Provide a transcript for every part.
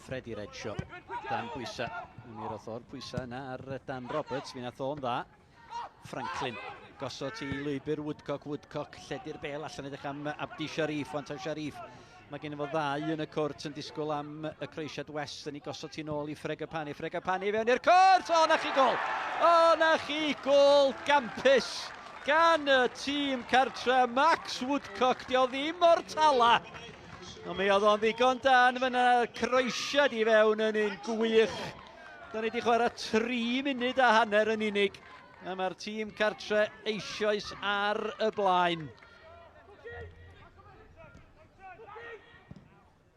Freddie Redshaw, dan bwysa. Mi roedd o'r bwysa yna ar Dan Roberts, fi nath o'n dda. Franklin, gosod i lwybr Woodcock, lledu'r bel allan edrych am Abdi Sharif, wan taw Sharif. Mae gen i fo ddau yn y cwrt yn disgwyl am y creisiad West yn ei gosod ti nôl i Fregapani fewn i'r cwrt! O, na chi gol! O, na chi gol gampus gan y tîm cartre Max Woodcock. Di o ddim o'r tala. Ond mi oedd o'n ddigon dan fyna croesiad i fewn yn un gwych. Da ni wedi chwarae 3 munud a hanner yn unig. A mae'r tîm cartre eisoes ar y blaen.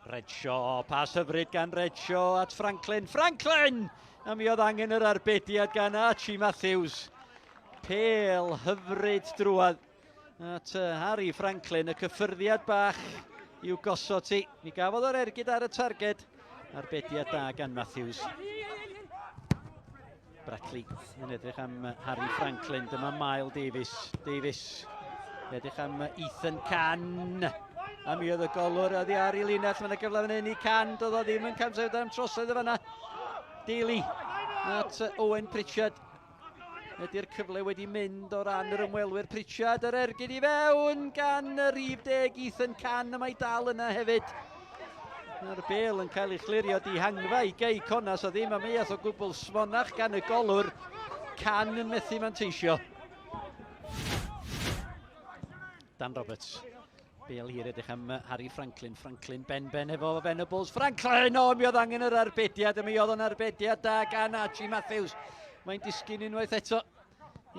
Redshaw, pas hyfryd gan Redshaw at Franklin. Franklin! A mi oedd angen yr arbediad gan Archie Matthews. Pêl hyfryd drwad at Harry Franklin. Y cyffyrddiad bach i'w gosod ti. Mi gafodd o'r ergyd ar y targed. Arbediad da gan Matthews. Brackley yn edrych am Harry Franklin. Dyma Miles Davies. Edrych am Ethan Can. A mi oedd y golwr a ddi ar ei linell. Mae'n gyfle fan hyn i Can. Doedd o ddim yn camsedd am trosedd y fanna. Daly at Owen Pritchard. Ydy'r cyfle wedi mynd o ran yr ymwelwyr Pritchard. Yr ergyd i fewn gan y rhif 10 Ethan Can. A mae dal yna hefyd. Mae'r bêl yn cael ei chlirio di hangfa i Gei Connah. So ddim am eith o gwbl sfonach gan y golwr. Can yn methu manteisio. Dan Roberts. Bêl hir edrych am Harry Franklin. Franklin ben efo Venables. Franklin! O, mi oedd angen yr arbediad. A mi oedd o'n arbediad da gan Archie Matthews. Mae'n disgyn unwaith eto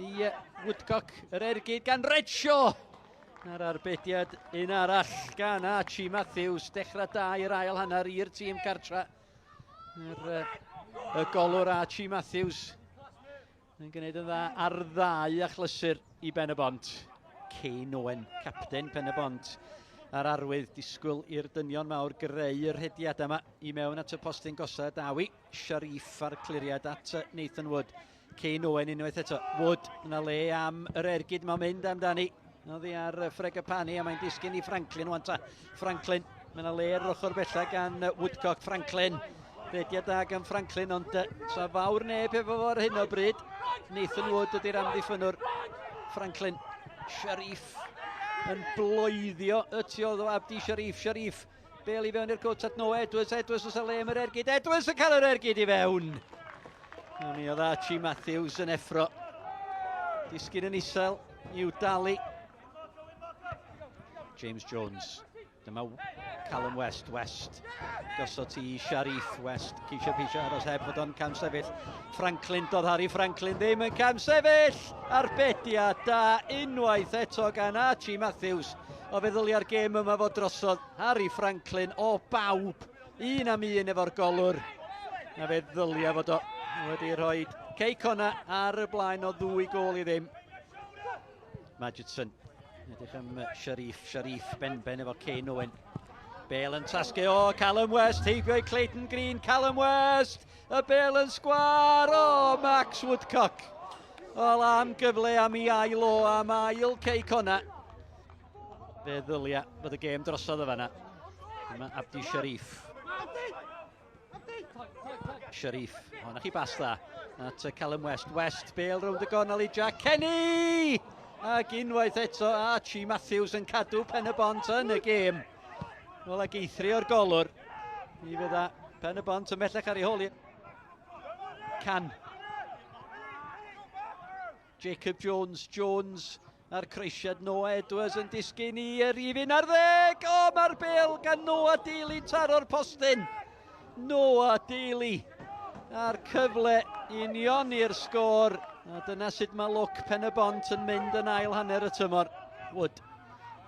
i Woodcock. Yr ergyd gan Redshaw. A'r arbediad un arall gan Archie Matthews. Dechrau da i'r ail hanner i'r tîm cartra. Y golwr Archie Matthews yn gwneud yn dda ar ddau achlysur i Pen-y-bont. Owen, capten Pen-y-bont a'r arwydd disgwyl i'r dynion mawr greu yr hediad yma i mewn at y postyn gosod Dawi. Sharif ar cliriad at Nathan Wood. Owen unwaith eto. Wood yna le am yr ergyd mae'n mynd amdani. Oedd hi ar Fregapani a mae'n disgyn i Franklin wan ta. Franklin, mae yna le ar ochr bella gan Woodcock. Franklin, rediad da gan Franklin ond sa fawr neb efo fo ar hyn o bryd. Nathan Wood ydy'r amddiffynwr. Franklin. Sharif yn bloeddio y tu ôl o Abdi Sharif. Bêl i fewn i'r cwt at no Edwards os y le am yr ergyd. Edwards yn cael yr ergyd i fewn. A mi oedd Archie Matthews yn effro. Disgyn yn isel i'w dalu. James Jones. Dyma Callum West. Gosod i Sharif. West ceisio pisio aros heb fod o'n camsefyll. Franklin, doedd Harry Franklin ddim yn camsefyll. Arbediad da unwaith eto gan Archie Matthews. O feddylia'r gêm yma fod drosodd Harry Franklin o bawb. 1 am 1 efo'r golwr. A feddylia fod o wedi rhoi Gei Connah ar y blaen o 2 gol i ddim. Magidson. Edrych am Sharif ben efo Owen. Bêl yn tasgu o Callum West, heibio i Clayton Green, Callum West, y bêl yn sgwar o Max Woodcock. O am gyfle am i ail o, am ail Gei Connah. Fe ddylia bod y gêm drosodd y fanna. Dyma Abdi Sharif, o na chi bas dda, at Callum West, bêl rownd y gonol i Jack Kenny! Ac unwaith eto Archie Matthews yn cadw Pen-y-bont yn y gêm. Wel ag eithrio o'r golwr. Mi fydda Pen-y-bont yn mellach ar ei holi. Can. Jacob Jones ar creisiad Noah Edwards yn disgyn i rhif 11. O, mae'r bêl gan Noah Daly taro'r postyn. Noah Daly a'r cyfle union i'r sgôr. A dyna sut mae look Pen-y-bont yn mynd yn ail hanner y tymor. Wood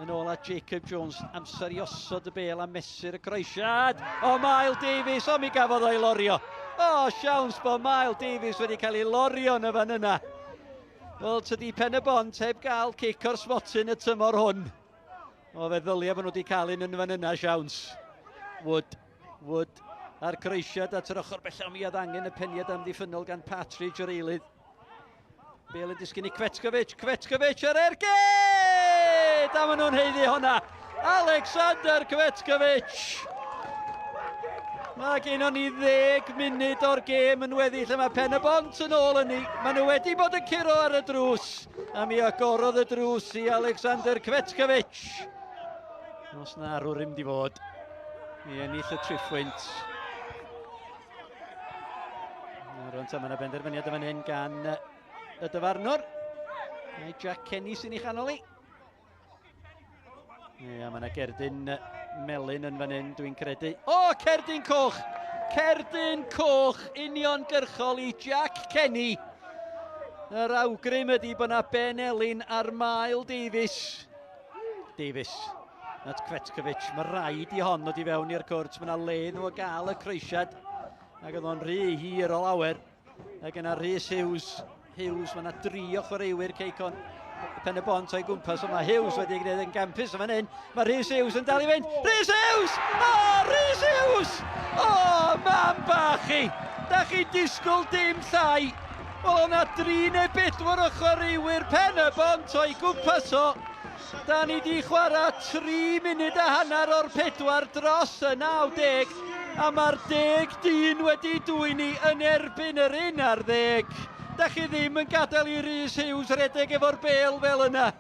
yn ôl at Jacob Jones. Amser i osod y bêl a mesur y croesiad. O, Miles Davies, o mi gafodd o'i lorio. O, siawns bod Miles Davies wedi cael ei lorio yn y fan yna. Wel, tydi Pen-y-bont heb gael cic o'r smotyn y tymor hwn. O, feddylia bod nhw wedi cael un yn fan yna, siawns. Wood a'r croesiad at yr ochr bella mi oedd angen y peniad amddiffynol gan Partridge o'r eilydd. Bêl yn disgyn i Cvetkovic ar ergyd! A maen nhw'n heiddi hwnna. Alexander Cvetkovic! Mae gennym ni 10 munud o'r gêm yn weddill, mae Pen-y-bont yn ôl yn ni. Maen nhw wedi bod yn curo ar y drws, a mi agorodd y drws i Alexander Quay. Os na arwr ddim di fod i ennill y triffwynt. Rwan ta, mae yna benderfyniad yn fan hyn gan y dyfarnwr. Mae Jack Kenny sy'n ei chanol i. Ia, mae yna gerdyn melyn yn fan hyn, dwi'n credu. O, cerdyn coch! Cerdyn coch uniongyrchol i Jack Kenny. Yr awgrym ydy bod yna Ben Elin ar Mael Davies. At Quay. Mae rhaid i hon ddod i fewn i'r cwrt. Mae yna le nhw o gael y croesiad. Ac oedd o'n rhy hir o lawer. Ac yna Rhys Hughes. Mae yna 3 o chwaraewyr Gei Connah. Pen-y-bont o'i gwmpas yma. Hughes wedi gwneud yn gampus yma hyn. Mae Rhys Hughes yn dal i fynd. Rhys Hughes! O, Rhys Hughes! O, mam bach chi! Da chi disgwyl dim llai. Wel, o'na 3 neu 4 o chwaraewyr Pen-y-bont o'i gwmpas o. Da ni di chwarae 3 munud a hanner o'r 4 dros y 90. A mae'r 10 dyn wedi dwyni yn erbyn yr 11. Da chi ddim yn gadael i Rhys Hughes redeg efo'r bêl fel yna.